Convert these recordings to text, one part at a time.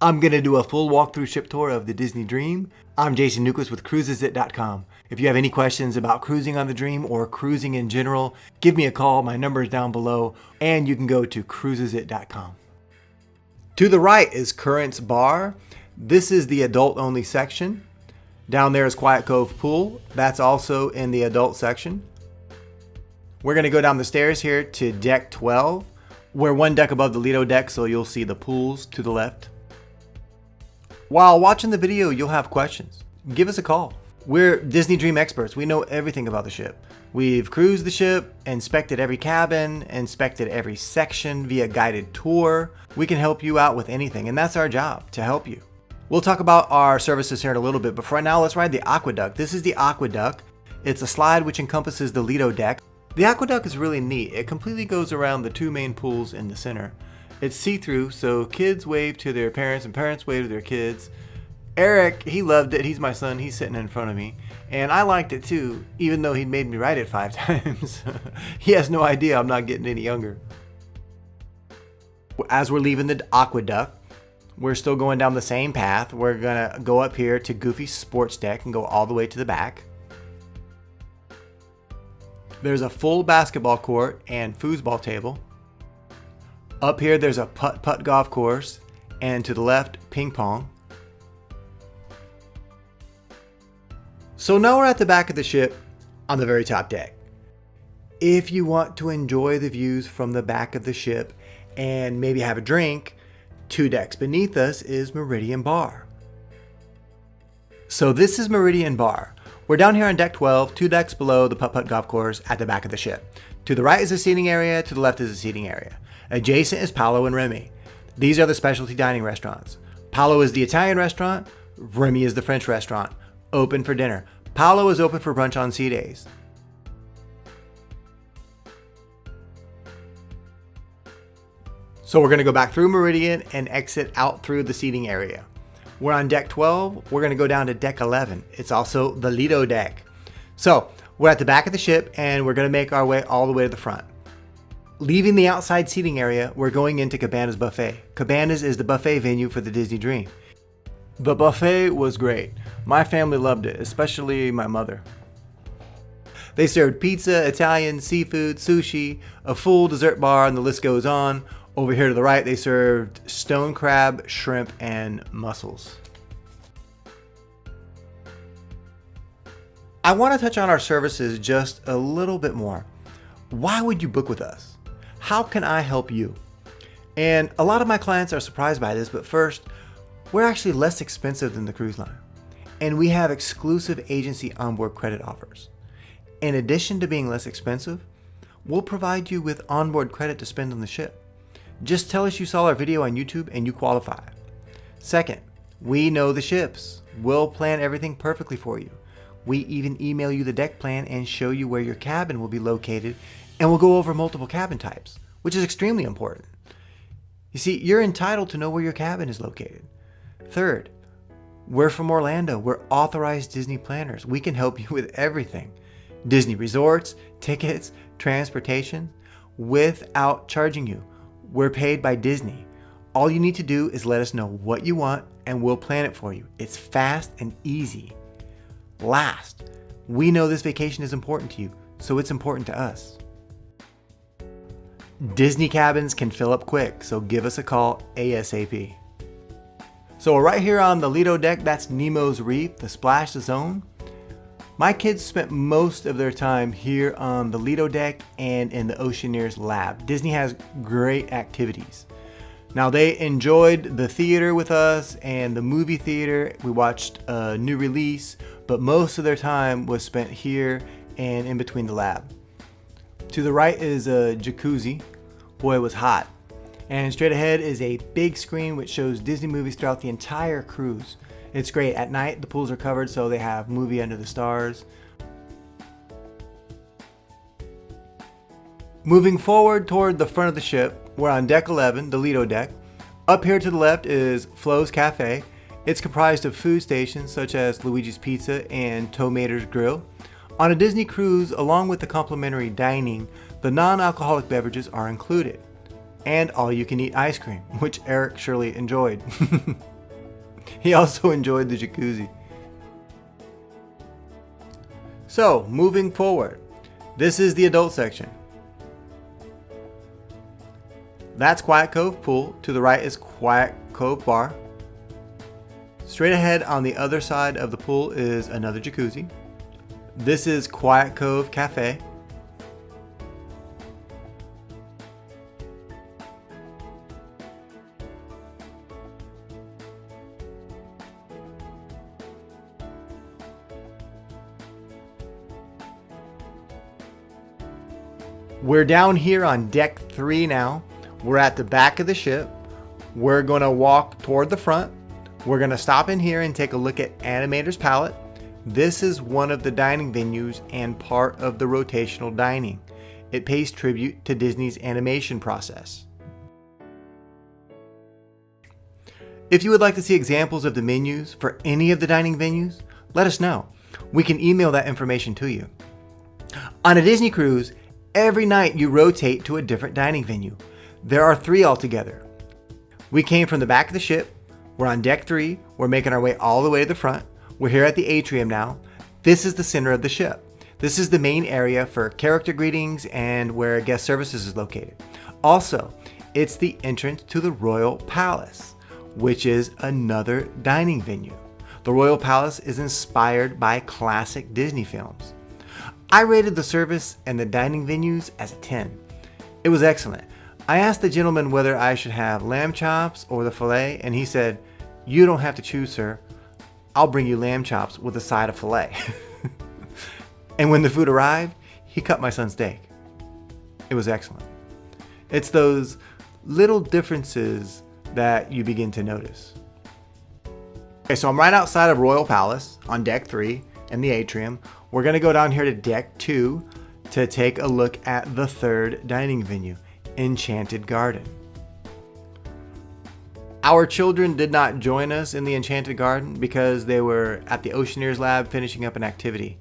I'm going to do a full walkthrough ship tour of the Disney Dream. I'm Jason Newquist with cruisesit.com. If you have any questions about cruising on the Dream or cruising in general, give me a call. My number is down below, and you can go to cruisesit.com. To the right is Currents Bar. This is the adult-only section. Down there is Quiet Cove Pool. That's also in the adult section. We're going to go down the stairs here to Deck 12. We're one deck above the Lido deck, so you'll see the pools to the left. While watching the video, you'll have questions. Give us a call. We're Disney Dream experts. We know everything about the ship. We've cruised the ship, inspected every cabin, inspected every section via guided tour. We can help you out with anything, and that's our job, to help you. We'll talk about our services here in a little bit, but for right now, let's ride the Aqueduct. This is the Aqueduct. It's a slide which encompasses the Lido deck. The Aqueduct is really neat. It completely goes around the two main pools in the center. It's see-through, so kids wave to their parents and parents wave to their kids. Eric, he loved it. He's my son. He's sitting in front of me. And I liked it too, even though he made me ride it 5 times. He has no idea I'm not getting any younger. As we're leaving the Aqueduct, we're still going down the same path. We're going to go up here to Goofy's Sports Deck and go all the way to the back. There's a full basketball court and foosball table. Up here, there's a putt-putt golf course, and to the left, ping pong. So now we're at the back of the ship on the very top deck. If you want to enjoy the views from the back of the ship and maybe have a drink, 2 decks beneath us is Meridian Bar. So this is Meridian Bar. We're down here on deck 12, 2 decks below the putt-putt golf course at the back of the ship. To the right is a seating area, to the left is a seating area. Adjacent is Paolo and Remy. These are the specialty dining restaurants. Paolo is the Italian restaurant, Remy is the French restaurant. Open for dinner. Paolo is open for brunch on sea days. So we're going to go back through Meridian and exit out through the seating area. We're on deck 12. We're going to go down to deck 11. It's also the Lido deck. So we're at the back of the ship and we're going to make our way all the way to the front. Leaving the outside seating area, we're going into Cabana's Buffet. Cabana's is the buffet venue for the Disney Dream. The buffet was great. My family loved it, especially my mother. They served pizza, Italian, seafood, sushi, a full dessert bar, and the list goes on. Over here to the right, they served stone crab, shrimp, and mussels. I want to touch on our services just a little bit more. Why would you book with us? How can I help you? And a lot of my clients are surprised by this, but first, we're actually less expensive than the cruise line. And we have exclusive agency onboard credit offers. In addition to being less expensive, we'll provide you with onboard credit to spend on the ship. Just tell us you saw our video on YouTube and you qualify. Second, we know the ships. We'll plan everything perfectly for you. We even email you the deck plan and show you where your cabin will be located, and we'll go over multiple cabin types, which is extremely important. You see, you're entitled to know where your cabin is located. Third, we're from Orlando. We're authorized Disney planners. We can help you with everything. Disney resorts, tickets, transportation, without charging you. We're paid by Disney. All you need to do is let us know what you want and we'll plan it for you. It's fast and easy. Last, we know this vacation is important to you, so it's important to us. Disney cabins can fill up quick, so give us a call ASAP. So right here on the Lido deck, that's Nemo's Reef, the splash zone. My kids spent most of their time here on the Lido deck and in the Oceaneers lab. Disney has great activities. Now they enjoyed the theater with us and the movie theater. We watched a new release, but most of their time was spent here and in between the lab. To the right is a jacuzzi. Boy, it was hot. And straight ahead is a big screen which shows Disney movies throughout the entire cruise. It's great. At night, the pools are covered, so they have movie under the stars. Moving forward toward the front of the ship, we're on deck 11, the Lido deck. Up here to the left is Flo's Cafe. It's comprised of food stations such as Luigi's Pizza and Tow Mater's Grill. On a Disney cruise, along with the complimentary dining, the non-alcoholic beverages are included. and all-you-can-eat ice cream, which Eric surely enjoyed. He also enjoyed the jacuzzi. So, moving forward, this is the adult section. That's Quiet Cove Pool. To the right is Quiet Cove Bar. Straight ahead on the other side of the pool is another jacuzzi. This is Quiet Cove Cafe. We're down here on deck 3 now. We're at the back of the ship. We're going to walk toward the front. We're going to stop in here and take a look at Animator's Palette. This is one of the dining venues and part of the rotational dining. It pays tribute to Disney's animation process. If you would like to see examples of the menus for any of the dining venues, let us know. We can email that information to you. On a Disney cruise, every night you rotate to a different dining venue. There are 3 altogether. We came from the back of the ship. We're on deck 3. We're making our way all the way to the front. We're here at the atrium now. This is the center of the ship. This is the main area for character greetings and where guest services is located. Also, it's the entrance to the Royal Palace, which is another dining venue. The Royal Palace is inspired by classic Disney films. I rated the service and the dining venues as a 10. It was excellent. I asked the gentleman whether I should have lamb chops or the filet, and he said, "You don't have to choose, sir. I'll bring you lamb chops with a side of filet." And when the food arrived, he cut my son's steak. It was excellent. It's those little differences that you begin to notice. Okay, so I'm right outside of Royal Palace on deck 3 in the atrium. We're going to go down here to deck 2 to take a look at the 3rd dining venue, Enchanted Garden. Our children did not join us in the Enchanted Garden because they were at the Oceaneers Lab finishing up an activity.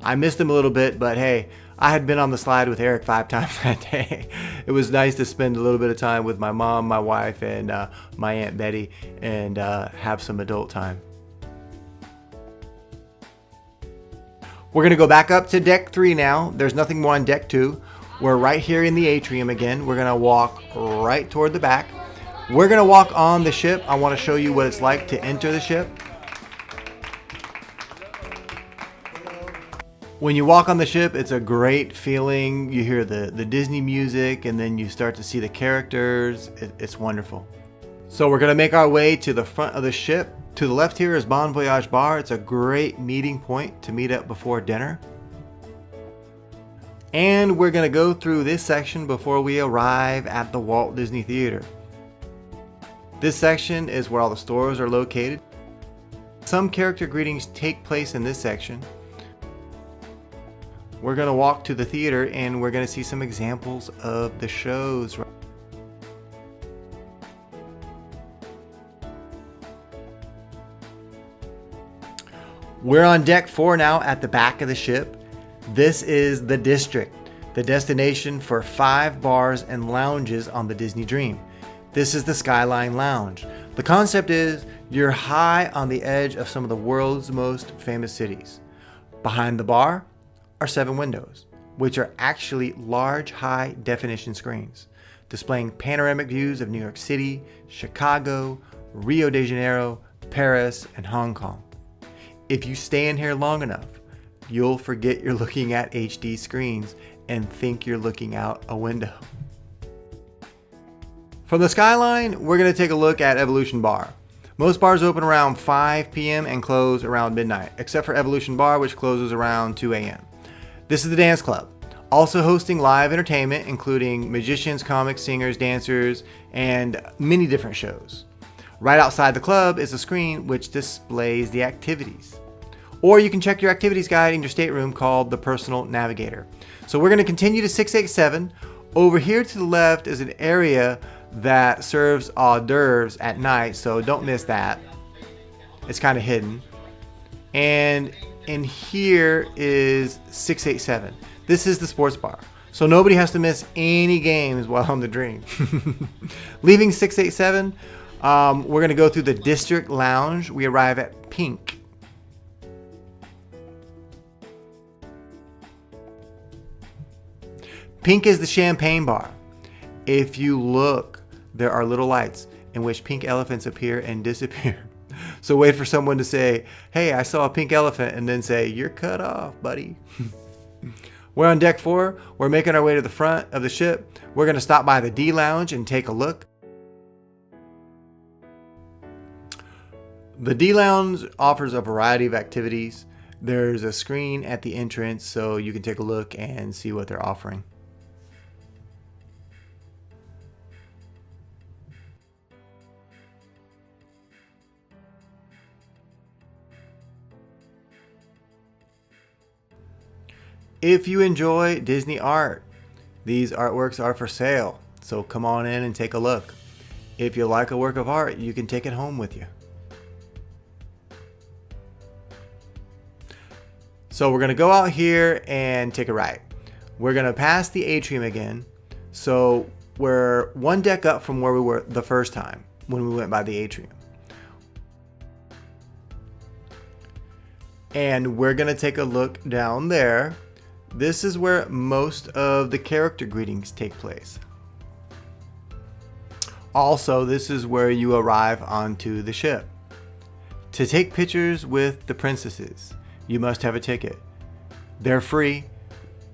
I missed them a little bit, but hey, I had been on the slide with Eric 5 times that day. It was nice to spend a little bit of time with my mom, my wife, and my Aunt Betty and have some adult time. We're going to go back up to deck 3 now. There's nothing more on deck 2. We're right here in the atrium again. We're going to walk right toward the back. We're going to walk on the ship. I want to show you what it's like to enter the ship. When you walk on the ship, it's a great feeling. You hear the Disney music, and then you start to see the characters. It's wonderful. So we're going to make our way to the front of the ship. To the left here is Bon Voyage Bar. It's a great meeting point to meet up before dinner. And we're going to go through this section before we arrive at the Walt Disney Theater. This section is where all the stores are located. Some character greetings take place in this section. We're going to walk to the theater and we're going to see some examples of the shows. We're on deck 4 now at the back of the ship. This is the District, the destination for 5 bars and lounges on the Disney Dream. This is the Skyline Lounge. The concept is you're high on the edge of some of the world's most famous cities. Behind the bar are 7 windows, which are actually large high definition screens, displaying panoramic views of New York City, Chicago, Rio de Janeiro, Paris, and Hong Kong. If you stay in here long enough, you'll forget you're looking at HD screens and think you're looking out a window. From the Skyline, we're going to take a look at Evolution Bar. Most bars open around 5 p.m. and close around midnight, except for Evolution Bar, which closes around 2 a.m. This is the dance club, also hosting live entertainment, including magicians, comics, singers, dancers, and many different shows. Right outside the club is a screen which displays the activities. Or you can check your activities guide in your stateroom called the Personal Navigator. So we're going to continue to 687. Over here to the left is an area that serves hors d'oeuvres at night, so don't miss that. It's kind of hidden. And in here is 687. This is the sports bar. so nobody has to miss any games while on the Dream. Leaving 687, we're going to go through the District Lounge. We arrive at Pink. Pink is the champagne bar. If you look, there are little lights in which pink elephants appear and disappear. So wait for someone to say, "Hey, I saw a pink elephant," and then say, "You're cut off, buddy." We're on deck 4. We're making our way to the front of the ship. We're going to stop by the D Lounge and take a look. The D Lounge offers a variety of activities. There's a screen at the entrance so you can take a look and see what they're offering. If you enjoy Disney art, these artworks are for sale, so come on in and take a look. If you like a work of art, you can take it home with you. So we're going to go out here and take a right. We're going to pass the atrium again, so we're one deck up from where we were the first time when we went by the atrium. And we're going to take a look down there. This is where most of the character greetings take place. Also, this is where you arrive onto the ship. To take pictures with the princesses, you must have a ticket. They're free.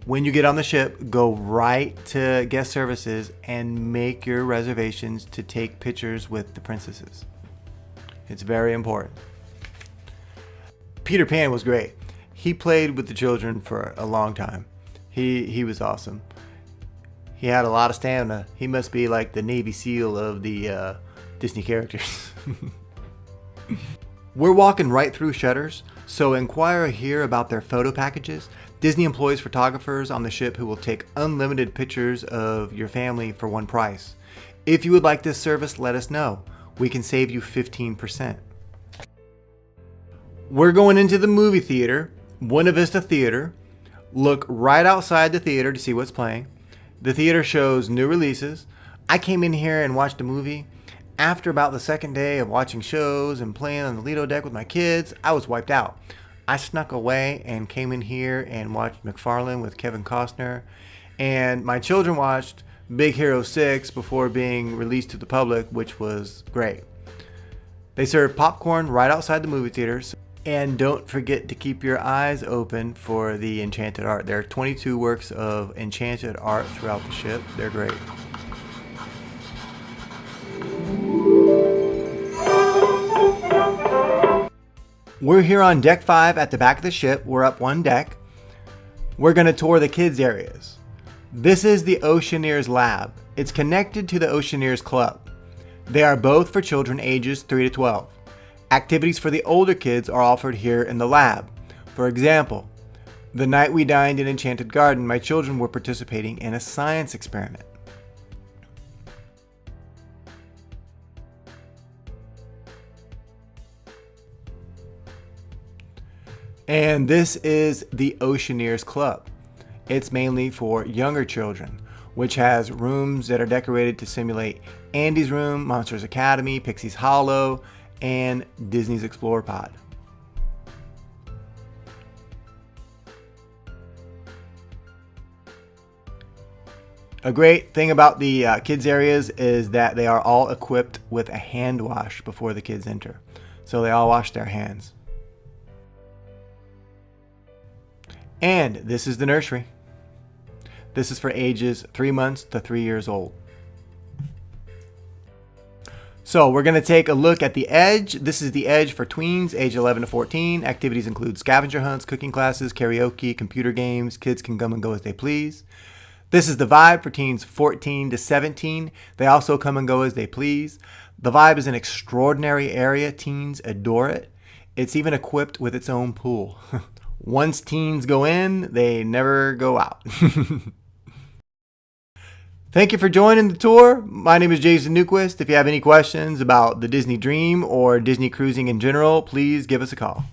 When you get on the ship, go right to guest services and make your reservations to take pictures with the princesses. It's very important. Peter Pan was great. He played with the children for a long time. He was awesome. He had a lot of stamina. He must be like the Navy SEAL of the Disney characters. We're walking right through Shutters, so inquire here about their photo packages. Disney employs photographers on the ship who will take unlimited pictures of your family for one price. If you would like this service, let us know. We can save you 15%. We're going into the movie theater, Buena Vista Theater. Look right outside the theater to see what's playing. The theater shows new releases. I came in here and watched a movie. After about the second day of watching shows and playing on the Lido deck with my kids, I was wiped out. I snuck away and came in here and watched McFarlane with Kevin Costner. And my children watched Big Hero 6 before being released to the public, which was great. They serve popcorn right outside the movie theaters. And don't forget to keep your eyes open for the enchanted art. There are 22 works of enchanted art throughout the ship. They're great. We're here on deck 5 at the back of the ship. We're up one deck. We're going to tour the kids areas. This is the Oceaneers Lab. It's connected to the Oceaneers Club. They are both for children ages 3 to 12. Activities for the older kids are offered here in the lab. For example, the night we dined in Enchanted Garden, my children were participating in a science experiment. And this is the Oceaneers Club. It's mainly for younger children, which has rooms that are decorated to simulate Andy's Room, Monsters Academy, Pixie's Hollow, and Disney's Explorer Pod. A great thing about the kids areas is that they are all equipped with a hand wash before the kids enter. So they all wash their hands. And this is the nursery. This is for ages 3 months to 3 years old. So we're going to take a look at the Edge. This is the Edge for tweens, age 11 to 14. Activities include scavenger hunts, cooking classes, karaoke, computer games. Kids can come and go as they please. This is the Vibe for teens 14 to 17. They also come and go as they please. The Vibe is an extraordinary area. Teens adore it. It's even equipped with its own pool. Once teens go in, they never go out. Thank you for joining the tour. My name is Jason Newquist. If you have any questions about the Disney Dream or Disney cruising in general, please give us a call.